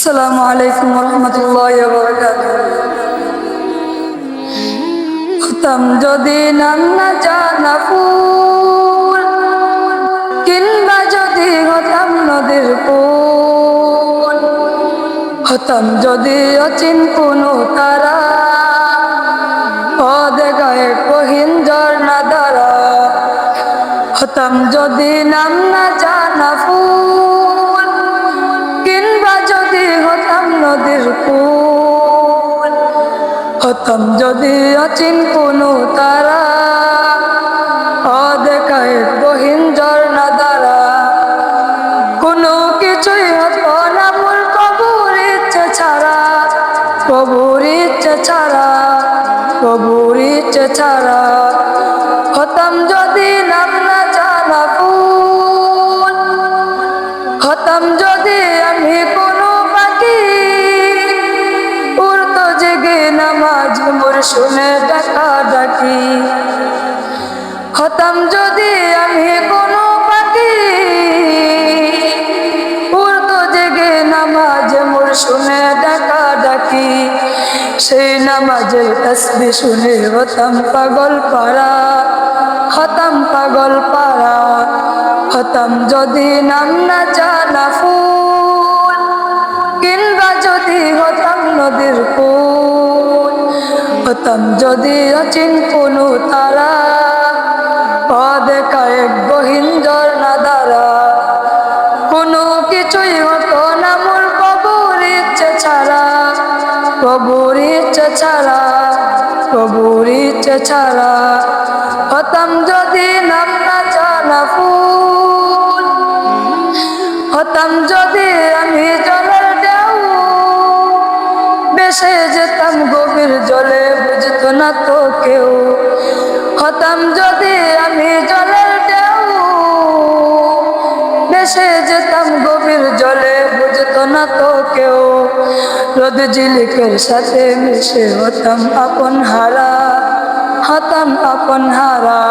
আসসালামু আলাইকুম রহমতুল্লাহি ওয়া বারাকাতুহু। হতাম যদি নাম না জানা ফুল, কিংবা যদি হতাম নদীর কুল, হতাম যদি অচিন কোনো তারা, অদেখায় কহিন ঝর্ণা দ্বারা। হতাম যদি নাম না জানা ফুল, কিংবা যদি হতাম নদীর কুল, হতাম যদি অচিন কোনো তারা, অদেখায় গহীন ঝর্ণা দ্বারা। কোনো কিছুই হতো না মূল প্রভুর ইচ্ছে ছাড়া, প্রভুর ইচ্ছে ছাড়া, প্রভুর ইচ্ছে ছাড়া। হতাম যদি নাম না জানা ফুল, হতাম যদি আমি কোনো পাখি, উড়তো জেগে নামাজ মোর শুনে ডাকা ডাকি। হতাম যদি আমি কোনো পাখি, উড়তো জেগে নামাজ মোর শুনে ডাকা ডাকি। সেই নামাজের তাসবিহ শুনে হতাম পাগল পারা, হতাম পাগল পারা। হতাম যদি নাম না জানা ফুল, কিংবা যদি হতাম নদীর কুল, হতাম যদি অচিন কোনো তারা, অদেখায় গহীন ঝর্ণা দ্বারা। কোনো কিছুই হতো না মোর প্রভুর ইচ্ছে ছাড়া, প্রভুর ইচ্ছে ছাড়া, প্রভুর ইচ্ছে ছাড়া। হতাম যদি নাম না জানা ফুল, হতাম যদি আমি জলের ঢেউ, ভেসে যেতাম গভীর জলে বুঝতো না তো কেউ। হতাম যদি আমি জলের ঢেউ, ভেসে যেতাম গভীর জলে বুঝতো না তো কেউ। রোদ ঝিলিকের সাথে মিশে হতাম আপন হারা, হতাম আপন হারা।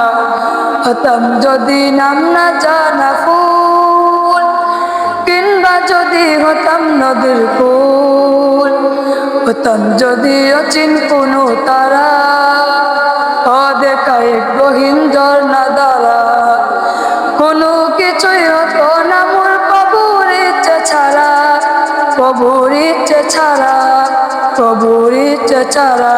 হতাম যদি নাম না জানা ফুল, কিংবা যদি হতাম নদীর কুল, হতাম যদি অচিন কোনো তারা, অদেখায় গহীন ঝর্ণা দ্বারা। কোনো কিছুই হতো না মোর প্রভুর ইচ্ছে ছাড়া, প্রভুর ইচ্ছে ছাড়া, প্রভুর ইচ্ছে ছাড়া।